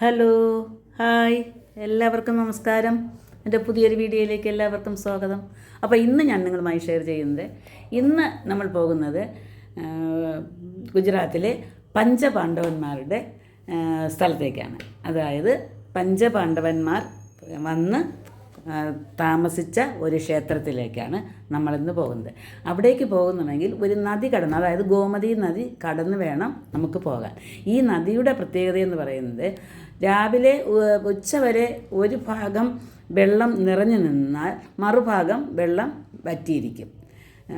Hello, hi, എല്ലാവർക്കും നമസ്കാരം. എൻ്റെ പുതിയൊരു വീഡിയോയിലേക്ക് എല്ലാവർക്കും സ്വാഗതം. അപ്പോൾ ഇന്ന് ഞാൻ നിങ്ങളുമായി ഷെയർ ചെയ്യുന്നത്, ഇന്ന് നമ്മൾ പോകുന്നത് ഗുജറാത്തിലെ പഞ്ചപാണ്ഡവന്മാരുടെ സ്ഥലത്തേക്കാണ്. അതായത് പഞ്ചപാണ്ഡവന്മാർ വന്ന് താമസിച്ച ഒരു ക്ഷേത്രത്തിലേക്കാണ് നമ്മളിന്ന് പോകുന്നത്. അവിടേക്ക് പോകുന്നുണ്ടെങ്കിൽ ഒരു നദി കടന്ന്, അതായത് ഗോമതി നദി കടന്ന് വേണം നമുക്ക് പോകാൻ. ഈ നദിയുടെ പ്രത്യേകത എന്ന് പറയുന്നത്, രാവിലെ ഉച്ചവരെ ഒരു ഭാഗം വെള്ളം നിറഞ്ഞു നിന്നാൽ മറുഭാഗം വെള്ളം വറ്റിയിരിക്കും.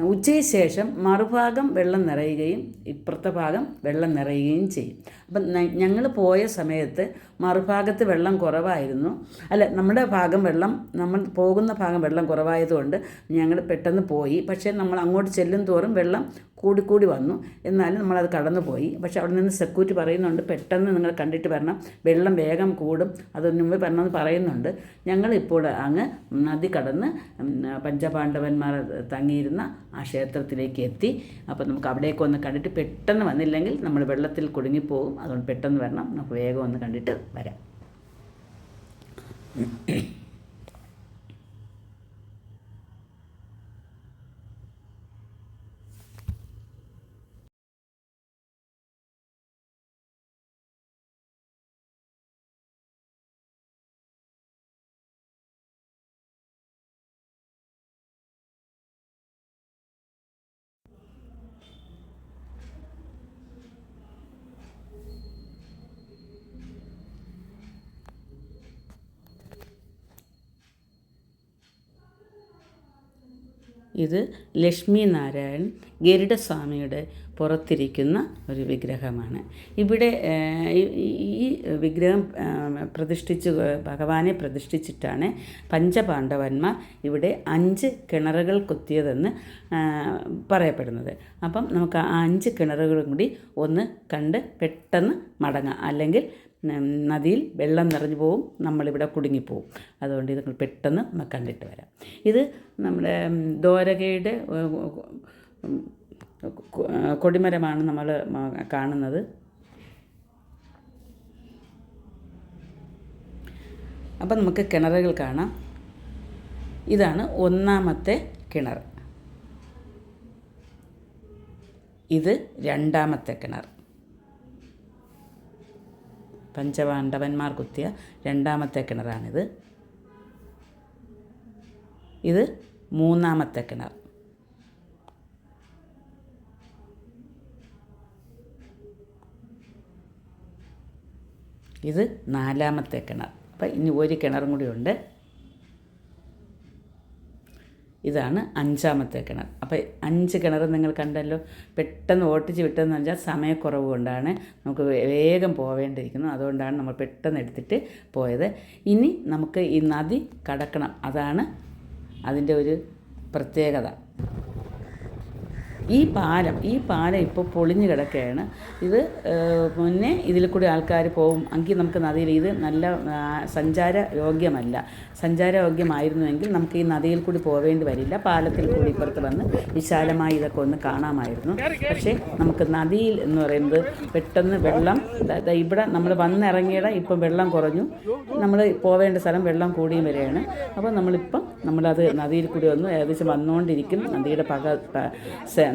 ഉച്ചയ്ക്ക് ശേഷം മറുഭാഗം വെള്ളം നിറയുകയും ഇപ്പുറത്തെ ഭാഗം വെള്ളം നിറയുകയും ചെയ്യും. അപ്പം ഞങ്ങൾ പോയ സമയത്ത് മറുഭാഗത്ത് വെള്ളം കുറവായിരുന്നു. നമ്മുടെ ഭാഗം നമ്മൾ പോകുന്ന ഭാഗം വെള്ളം കുറവായതുകൊണ്ട് ഞങ്ങൾ പെട്ടെന്ന് പോയി. പക്ഷേ നമ്മൾ അങ്ങോട്ട് ചെല്ലും തോറും വെള്ളം കൂടിക്കൂടി വന്നു. എന്നാലും നമ്മളത് കടന്നു പോയി. പക്ഷേ അവിടെ നിന്ന് സെക്യൂരിറ്റി പറയുന്നുണ്ട്, പെട്ടെന്ന് നിങ്ങൾ കണ്ടിട്ട് വരണം, വെള്ളം വേഗം കൂടും, അതിന് മുമ്പ് വരണമെന്ന് പറയുന്നുണ്ട്. ഞങ്ങളിപ്പോൾ അങ്ങ് നദി കടന്ന് പഞ്ചപാണ്ഡവന്മാർ തങ്ങിയിരുന്ന ആ ക്ഷേത്രത്തിലേക്ക് എത്തി. അപ്പോൾ നമുക്ക് അവിടേക്ക് ഒന്ന് കണ്ടിട്ട്, പെട്ടെന്ന് വന്നില്ലെങ്കിൽ നമ്മൾ വെള്ളത്തിൽ കുടുങ്ങിപ്പോകും. അതുകൊണ്ട് പെട്ടെന്ന് വരണം, നമുക്ക് വേഗം ഒന്ന് കണ്ടിട്ട് വരാം. ഇത് ലക്ഷ്മി നാരായൺ ഗരുഡസ്വാമിയുടെ പുറത്തിരിക്കുന്ന ഒരു വിഗ്രഹമാണ്. ഇവിടെ ഈ വിഗ്രഹം ഭഗവാനെ പ്രതിഷ്ഠിച്ചിട്ടാണ് പഞ്ചപാണ്ഡവന്മാർ ഇവിടെ 5 കിണറുകൾ കുത്തിയതെന്ന് പറയപ്പെടുന്നത്. അപ്പം നമുക്ക് ആ 5 കിണറുകളും കൂടി ഒന്ന് കണ്ട് പെട്ടെന്ന് മടങ്ങാം. അല്ലെങ്കിൽ നദിയിൽ വെള്ളം നിറഞ്ഞു പോവും, നമ്മളിവിടെ കുടുങ്ങിപ്പോവും. അതുകൊണ്ട് ഇത് പെട്ടെന്ന് നമുക്ക് കണ്ടിട്ട് വരാം. ഇത് നമ്മുടെ ദ്വാരകയുടെ കൊടിമരമാണ് നമ്മൾ കാണുന്നത്. അപ്പം നമുക്ക് കിണറുകൾ കാണാം. ഇതാണ് 1ാമത്തെ കിണർ. ഇത് 2ാമത്തെ കിണർ. പഞ്ചപാണ്ഡവന്മാർ കുത്തിയ 2ാമത്തെ കിണറാണിത്. ഇത് 3ാമത്തെ കിണർ. ഇത് 4ാമത്തെ കിണർ. അപ്പം ഇനി ഒരു കിണറും കൂടി ഉണ്ട്. ഇതാണ് 5ാമത്തെ കിണർ. അപ്പോൾ 5 കിണർ നിങ്ങൾ കണ്ടല്ലോ. പെട്ടെന്ന് ഓട്ടിച്ച് വിട്ടതെന്ന് വെച്ചാൽ സമയക്കുറവ് കൊണ്ടാണ്, നമുക്ക് വേഗം പോവേണ്ടിയിരിക്കുന്നു. അതുകൊണ്ടാണ് നമ്മൾ പെട്ടെന്ന് എടുത്തിട്ട് പോയത്. ഇനി നമുക്ക് ഈ നദി കടക്കണം, അതാണ് അതിൻ്റെ ഒരു പ്രത്യേകത. ഈ പാലം ഇപ്പോൾ പൊളിഞ്ഞു കിടക്കുകയാണ്. ഇത് മുന്നേ ഇതിൽ കൂടി ആൾക്കാർ പോകും എങ്കിൽ നമുക്ക് നദിയിൽ, ഇത് നല്ല സഞ്ചാരയോഗ്യമല്ല. സഞ്ചാരയോഗ്യമായിരുന്നുവെങ്കിൽ നമുക്ക് ഈ നദിയിൽ കൂടി പോവേണ്ടി വരില്ല. പാലത്തിൽ കൂടി ഇപ്പുറത്ത് വന്ന് വിശാലമായി ഇതൊക്കെ ഒന്ന് കാണാമായിരുന്നു. പക്ഷേ നമുക്ക് നദിയിൽ എന്ന് പറയുന്നത് പെട്ടെന്ന് വെള്ളം, ഇവിടെ നമ്മൾ വന്നിറങ്ങിയിട ഇപ്പം വെള്ളം കുറഞ്ഞു, നമ്മൾ പോവേണ്ട സ്ഥലം വെള്ളം കൂടിയും വരികയാണ്. അപ്പോൾ നമ്മളത് നദിയിൽ കൂടി വന്നു, ഏകദേശം വന്നുകൊണ്ടിരിക്കും. നദിയുടെ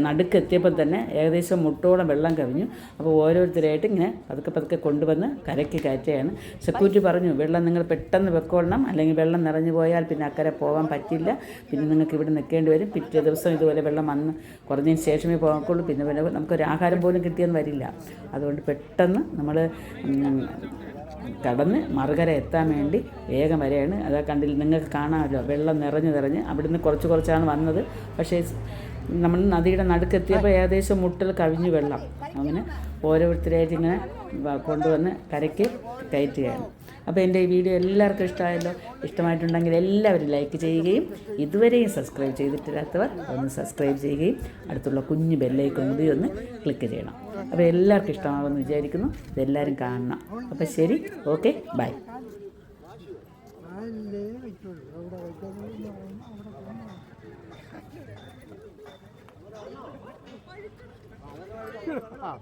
നടുക്കെത്തിയപ്പോൾ തന്നെ ഏകദേശം മുട്ടോളം വെള്ളം കവിഞ്ഞു. അപ്പോൾ ഓരോരുത്തരായിട്ട് ഇങ്ങനെ പതുക്കെ കൊണ്ടുവന്ന് കരയ്ക്ക് കയറ്റുകയാണ്. സെക്യൂരിറ്റി പറഞ്ഞു, വെള്ളം നിങ്ങൾ പെട്ടെന്ന് വെക്കൊള്ളണം, അല്ലെങ്കിൽ വെള്ളം നിറഞ്ഞു പോയാൽ പിന്നെ അക്കരെ പോകാൻ പറ്റില്ല, പിന്നെ നിങ്ങൾക്ക് ഇവിടെ നിൽക്കേണ്ടി വരും. പിറ്റേ ദിവസം ഇതുപോലെ വെള്ളം വന്ന് കുറഞ്ഞതിന് ശേഷമേ പോകാക്കുള്ളൂ. പിന്നെ നമുക്കൊരു ആഹാരം പോലും കിട്ടിയെന്ന് വരില്ല. അതുകൊണ്ട് പെട്ടെന്ന് നമ്മൾ കടന്ന് മറുകര എത്താൻ വേണ്ടി വേഗം വരെയാണ്. അതാ കണ്ടില്ല, നിങ്ങൾക്ക് കാണാമല്ലോ, വെള്ളം നിറഞ്ഞ് അവിടുന്ന് കുറച്ചാണ് വന്നത്. പക്ഷേ നമ്മൾ നദിയുടെ നടുക്കെത്തിയപ്പോൾ ഏകദേശം മുട്ടൽ കവിഞ്ഞു വെള്ളം. അങ്ങനെ ഓരോരുത്തരായിട്ട് ഇങ്ങനെ കൊണ്ടുവന്ന് കരയ്ക്ക് കയറ്റുകയാണ്. അപ്പോൾ എൻ്റെ ഈ വീഡിയോ എല്ലാവർക്കും ഇഷ്ടമായല്ലോ. ഇഷ്ടമായിട്ടുണ്ടെങ്കിൽ എല്ലാവരും ലൈക്ക് ചെയ്യുകയും ഇതുവരെയും സബ്സ്ക്രൈബ് ചെയ്തിട്ടില്ലാത്തവർ ഒന്ന് സബ്സ്ക്രൈബ് ചെയ്യുകയും അടുത്തുള്ള കുഞ്ഞു ബെല്ലൈക്കൺ കൂടി ഒന്ന് ക്ലിക്ക് ചെയ്യണം. അപ്പോൾ എല്ലാവർക്കും ഇഷ്ടമാകുമെന്ന് വിചാരിക്കുന്നു. ഇതെല്ലാവരും കാണണം. അപ്പോൾ ശരി, ഓക്കെ, ബൈ. Ah.